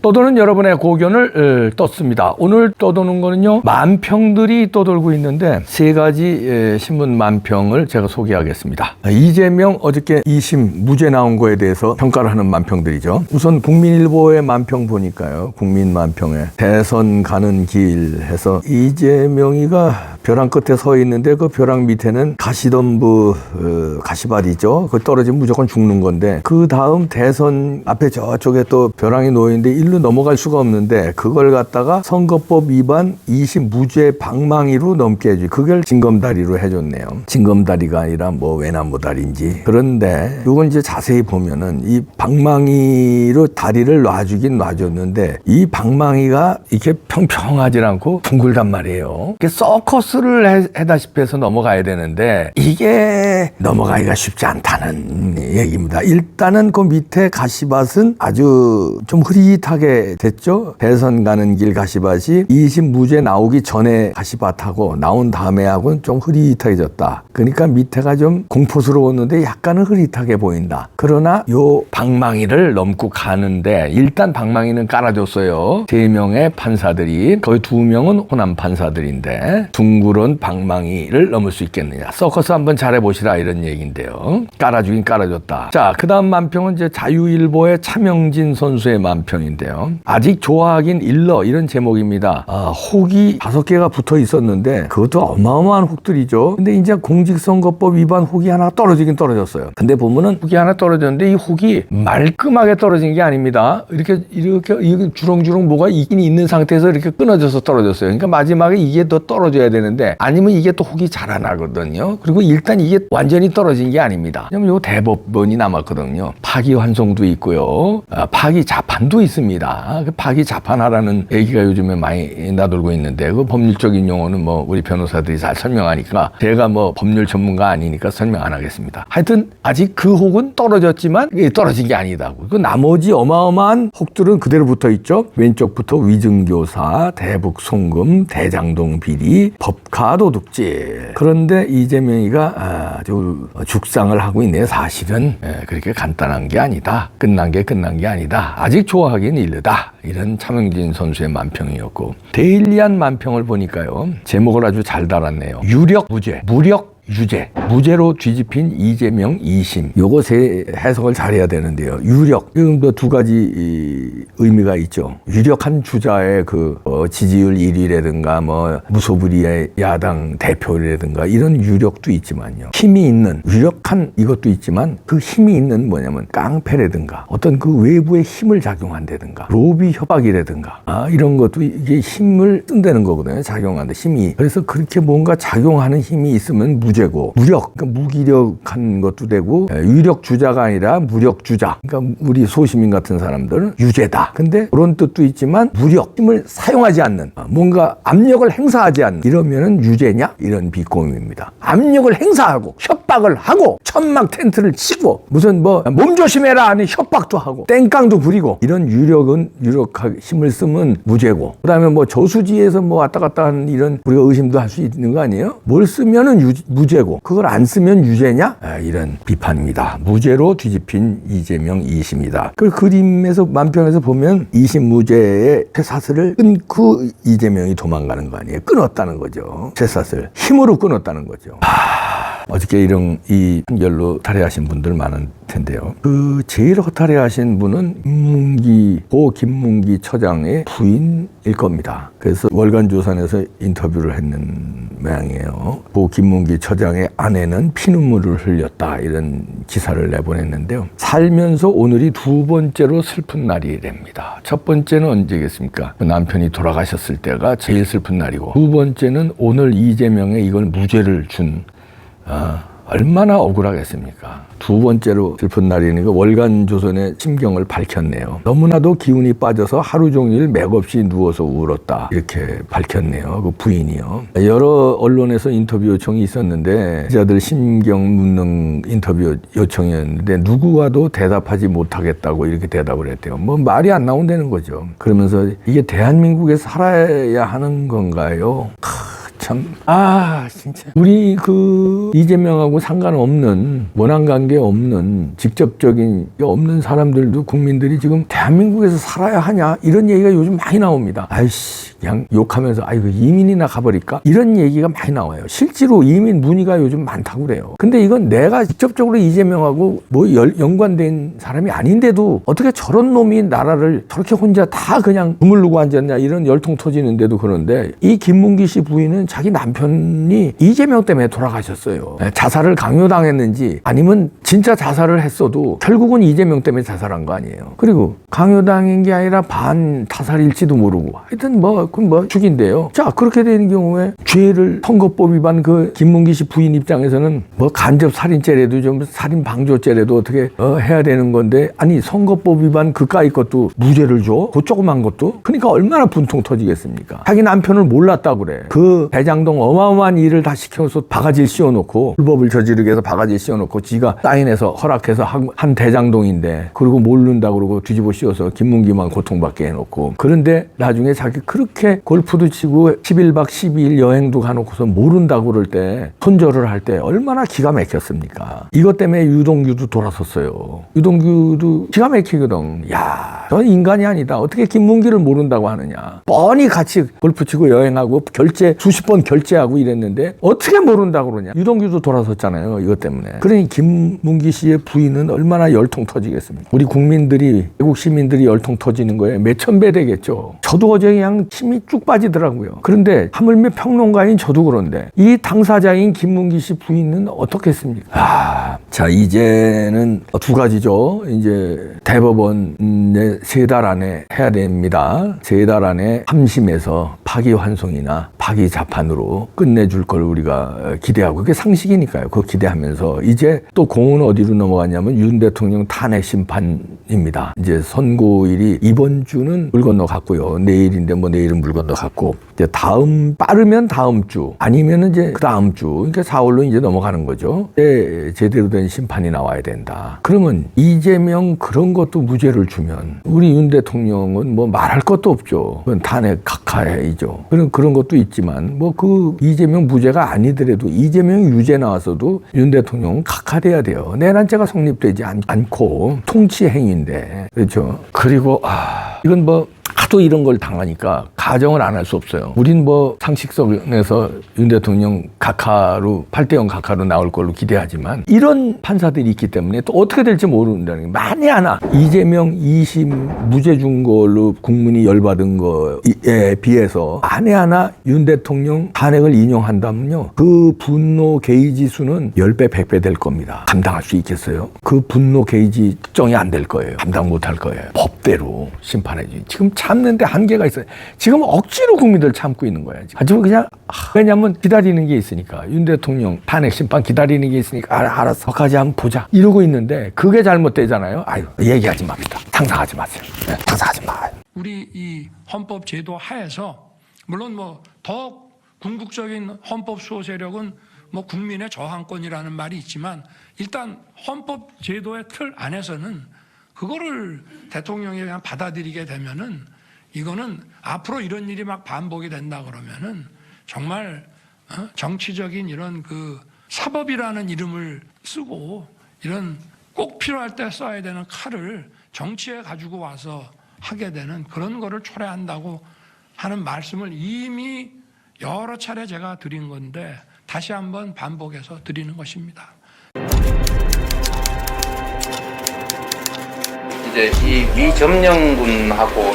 떠도는 여러분의 고견을 떴습니다. 오늘 떠도는 거는요, 만평들이 떠돌고 있는데 세 가지 신문 만평을 제가 소개하겠습니다. 이재명 어저께 2심 무죄 나온 거에 대해서 평가를 하는 만평들이죠. 우선 국민일보의 만평 보니까요, 국민 만평에 대선 가는 길 해서 이재명이가 벼랑 끝에 서 있는데 그 벼랑 밑에는 가시덤불 가시밭이죠. 그 떨어지면 무조건 죽는 건데, 그 다음 대선 앞에 저쪽에 또 벼랑이 놓여있는데 일로 넘어갈 수가 없는데 그걸 갖다가 선거법 위반 2심 무죄 방망이로 넘게 해주지. 그걸 징검다리로 해줬네요. 징검다리가 아니라 뭐 외나무다리인지. 그런데 이건 이제 자세히 보면은 이 방망이로 다리를 놔주긴 놔줬는데 이 방망이가 이렇게 평평하지 않고 둥글단 말이에요. 이게 서커스를 해다시피 해서 넘어가야 되는데 이게 넘어가기가 쉽지 않다는 얘기입니다. 일단은 그 밑에 가시밭은 아주 좀 흐릿하게 됐죠. 대선 가는 길 가시밭이 2심 무죄 나오기 전에 가시밭하고 나온 다음에 하고는 좀 흐릿하게 졌다. 그러니까 밑에가 좀 공포스러웠는데 약간은 흐릿하게 보인다. 그러나 요 방망이를 넘고 가는데 일단 방망이는 깔아줬어요. 3명의 판사들이, 거의 2명은 호남 판사들인데 둥그런 방망이를 넘을 수 있겠느냐. 서커스 한번 잘해보시라 이런 얘기인데요. 깔아주긴 깔아줬다. 자, 그 다음 만평은 이제 자유일보의 차명진 선수의 만평인데요. 아직 좋아하긴 일러, 이런 제목입니다. 혹이 5개가 붙어 있었는데 그것도 어마어마한 혹들이죠. 근데 이제 공직선거법 위반 혹이 하나 떨어지긴 떨어졌어요. 근데 보면은 혹이 하나 떨어졌는데 이 혹이 말끔하게 떨어진 게 아닙니다. 이렇게 주렁주렁 뭐가 있긴 있는 상태에서 이렇게 끊어져서 떨어졌어요. 그러니까 마지막에 이게 더 떨어져야 되는데 아니면 이게 또 혹이 자라나거든요. 그리고 일단 이게 완전히 떨어진 게 아닙니다. 왜냐면 요 대법원이 남았거든요. 파기환송도 있고요. 파기자판도 있습니다. 그 파기자판하라는 얘기가 요즘에 많이 나돌고 있는데 그 법률적인 용어는 뭐 우리 변호사들이 잘 설명하니까 제가 뭐 법률 전문가 아니니까 설명 안 하겠습니다. 하여튼 아직 그 혹은 떨어졌지만 떨어진 게 아니다. 그 나머지 어마어마한 혹들은 그대로 붙어 있죠. 왼쪽부터 위증교사, 대북송금, 대장동 비리, 법카도둑질. 그런데 이재명이가 아주 죽상을 하고 있네요. 사실은 그렇게 간단한 게 아니다. 끝난 게 아니다. 아직 좋아하긴 이르다. 이런 차명진 선수의 만평이었고, 데일리한 만평을 보니까요, 제목을 아주 잘 달았네요. 유력 무죄, 무력 유죄, 무죄로 뒤집힌 이재명 2심. 요거 세 해석을 잘해야 되는데요. 유력, 이건 뭐 2가지 의미가 있죠. 유력한 주자의 지지율 1위라든가 뭐 무소불위의 야당 대표라든가 이런 유력도 있지만요. 힘이 있는, 유력한 이것도 있지만 그 힘이 있는 뭐냐면 깡패라든가 어떤 그 외부의 힘을 작용한다든가 로비 협박이라든가 이런 것도 이게 힘을 쓴다는 거거든요. 작용하는데 힘이. 그래서 그렇게 뭔가 작용하는 힘이 있으면 무죄고, 무력, 그러니까 무기력한 것도 되고, 유력 주자가 아니라 무력 주자. 그러니까 우리 소시민 같은 사람들은 유죄다. 근데 그런 뜻도 있지만 무력, 힘을 사용하지 않는, 뭔가 압력을 행사하지 않는, 이러면은 유죄냐? 이런 비꼬임입니다. 압력을 행사하고 협박을 하고 천막 텐트를 치고 무슨 뭐 몸 조심해라 하는 협박도 하고 땡깡도 부리고 이런 유력하게 힘을 쓰면 무죄고, 그다음에 뭐 저수지에서 뭐 왔다 갔다 하는 이런 우리가 의심도 할 수 있는 거 아니에요? 뭘 쓰면은 무죄고 그걸 안 쓰면 유죄냐? 이런 비판입니다. 무죄로 뒤집힌 이재명 2심이다. 그 그림에서 만평에서 보면 2심 무죄의 쇠사슬을 끊고 이재명이 도망가는 거 아니에요? 끊었다는 거죠. 쇠사슬 힘으로 끊었다는 거죠. 어저께 이 판결로 탈의하신 분들 많은 텐데요. 그 제일 허탈해하신 분은 김문기 처장의 부인일 겁니다. 그래서 월간조선에서 인터뷰를 했는 모양이에요. 김문기 처장의 아내는 피눈물을 흘렸다, 이런 기사를 내보냈는데요. 살면서 오늘이 2번째로 슬픈 날이랍니다. 첫 번째는 언제겠습니까? 남편이 돌아가셨을 때가 제일 슬픈 날이고, 2번째는 오늘 이재명에 이걸 무죄를 준 얼마나 억울하겠습니까? 2번째로 슬픈 날이니까 월간조선의 심경을 밝혔네요. 너무나도 기운이 빠져서 하루 종일 맥없이 누워서 울었다, 이렇게 밝혔네요. 그 부인이요. 여러 언론에서 인터뷰 요청이 있었는데 기자들 심경 묻는 인터뷰 요청이었는데 누구와도 대답하지 못하겠다고 이렇게 대답을 했대요. 뭐 말이 안 나온다는 거죠. 그러면서 이게 대한민국에 살아야 하는 건가요? 참. 진짜. 우리 이재명하고 상관없는, 원한관계 없는, 직접적인 게 없는 사람들도, 국민들이 지금 대한민국에서 살아야 하냐? 이런 얘기가 요즘 많이 나옵니다. 그냥 욕하면서, 이민이나 가버릴까? 이런 얘기가 많이 나와요. 실제로 이민 문의가 요즘 많다고 그래요. 근데 이건 내가 직접적으로 이재명하고 연관된 사람이 아닌데도 어떻게 저런 놈이 나라를 저렇게 혼자 다 그냥 주물르고 앉았냐, 이런 열통 터지는데도. 그런데 이 김문기 씨 부인은 자기 남편이 이재명 때문에 돌아가셨어요. 자살을 강요당했는지 아니면 진짜 자살을 했어도 결국은 이재명 때문에 자살한 거 아니에요. 그리고 강요당한 게 아니라 반타살일지도 모르고 하여튼 그건 죽인데요. 자, 그렇게 되는 경우에 죄를 선거법 위반, 김문기 씨 부인 입장에서는 간접 살인죄라도 좀 살인 방조죄라도 어떻게 해야 되는 건데, 아니 선거법 위반 그까이 것도 무죄를 줘? 그 조그만 것도? 그러니까 얼마나 분통 터지겠습니까? 자기 남편을 몰랐다고 그래. 대장동 어마어마한 일을 다 시켜서 바가지를 씌워놓고, 불법을 저지르게 해서 바가지를 씌워놓고 지가 사인해서 허락해서 한 대장동인데, 그리고 모른다고 그러고 뒤집어 씌워서 김문기만 고통받게 해놓고, 그런데 나중에 자기 그렇게 골프도 치고 11박 12일 여행도 가놓고서 모른다고 그럴 때, 손절을 할 때 얼마나 기가 막혔습니까? 이것 때문에 유동규도 돌아섰어요. 유동규도 기가 막히거든. 전 인간이 아니다. 어떻게 김문기를 모른다고 하느냐. 뻔히 같이 골프 치고 여행하고 수십 번 결제하고 이랬는데 어떻게 모른다고 그러냐. 유동규도 돌아섰잖아요. 이것 때문에. 그러니 김문기 씨의 부인은 얼마나 열통 터지겠습니까? 우리 국민들이, 외국 시민들이 열통 터지는 거에 몇천 배 되겠죠. 저도 어제 그냥 힘이 쭉 빠지더라고요. 그런데 하물며 평론가인 저도 그런데 이 당사자인 김문기 씨 부인은 어떻겠습니까? 자, 이제는 두 가지죠. 이제 대법원에 3달 안에 해야 됩니다. 3달 안에 함심에서 파기환송이나 파기자판으로 끝내줄 걸 우리가 기대하고, 그게 상식이니까요. 그거 기대하면서 이제 또 공은 어디로 넘어가냐면 윤 대통령 탄핵 심판입니다. 이제 선고일이 이번 주는 물 건너갔고요. 내일인데 내일은 물 건너갔고, 이제 빠르면 다음 주, 아니면 이제 그 다음 주, 그러니까 4월로 이제 넘어가는 거죠. 제대로 된 심판이 나와야 된다. 그러면 이재명 그런 것도 무죄를 주면 우리 윤 대통령은 말할 것도 없죠. 그건 탄핵 각하이죠. 그런 것도 있지만 이재명 무죄가 아니더라도 이재명 유죄 나와서도 윤 대통령은 각하돼야 돼요. 내란죄가 성립되지 않고 통치 행위인데, 그렇죠. 그리고 이건 하도 이런 걸 당하니까 가정을 안 할 수 없어요. 우린 상식선에서 윤 대통령 각하로 8대0 각하로 나올 걸로 기대하지만 이런 판사들이 있기 때문에 또 어떻게 될지 모른다는 게, 만에 하나 이재명 2심 무죄 준 걸로 국민이 열받은 거에 비해서 만에 하나 윤 대통령 탄핵을 인용한다면요, 그 분노 게이지 수는 10배 100배 될 겁니다. 감당할 수 있겠어요? 그 분노 게이지 측정이 안 될 거예요. 감당 못 할 거예요. 법대로 심판해야지. 지금 참는데 한계가 있어요. 지금 억지로 국민들 참고 있는 거야. 지금 그냥 왜냐면 기다리는 게 있으니까, 윤 대통령 탄핵 심판 기다리는 게 있으니까 알았어, 거기까지 한번 보자 이러고 있는데, 그게 잘못되잖아요. 얘기하지 맙니다. 상상하지 마세요. 상상하지 마요. 우리 이 헌법 제도 하에서 물론 더 궁극적인 헌법 수호 세력은 국민의 저항권이라는 말이 있지만, 일단 헌법 제도의 틀 안에서는 그거를 대통령이 그냥 받아들이게 되면은, 이거는 앞으로 이런 일이 막 반복이 된다 그러면은 정말 정치적인 이런 사법이라는 이름을 쓰고, 이런 꼭 필요할 때 써야 되는 칼을 정치에 가지고 와서 하게 되는 그런 거를 초래한다고 하는 말씀을 이미 여러 차례 제가 드린 건데, 다시 한번 반복해서 드리는 것입니다. 이제 이 미점령군하고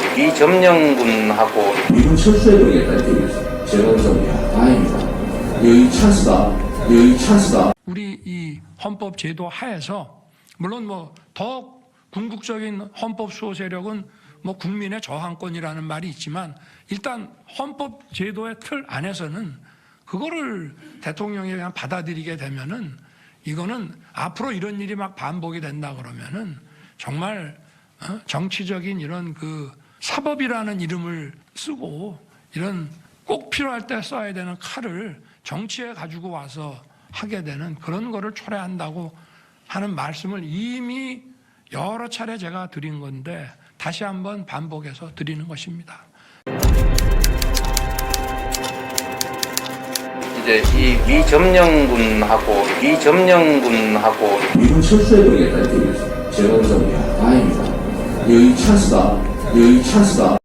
미군 철수해 버리겠다는 얘기였어요. 제가 다행이다. 여기 찬스다. 우리 이 헌법 제도 하에서 물론 더 궁극적인 헌법 수호 세력은 국민의 저항권이라는 말이 있지만, 일단 헌법 제도의 틀 안에서는 그거를 대통령이 그냥 받아들이게 되면은, 이거는 앞으로 이런 일이 막 반복이 된다 그러면은 정말 정치적인 이런 사법이라는 이름을 쓰고, 이런 꼭 필요할 때 써야 되는 칼을 정치에 가지고 와서 하게 되는 그런 거를 초래한다고 하는 말씀을 이미 여러 차례 제가 드린 건데, 다시 한번 반복해서 드리는 것입니다. 이제 이 미점령군하고 미군 철수해버리겠다는 뜻이었어요. 제가 그래서 다행이다. 여기 찬스다.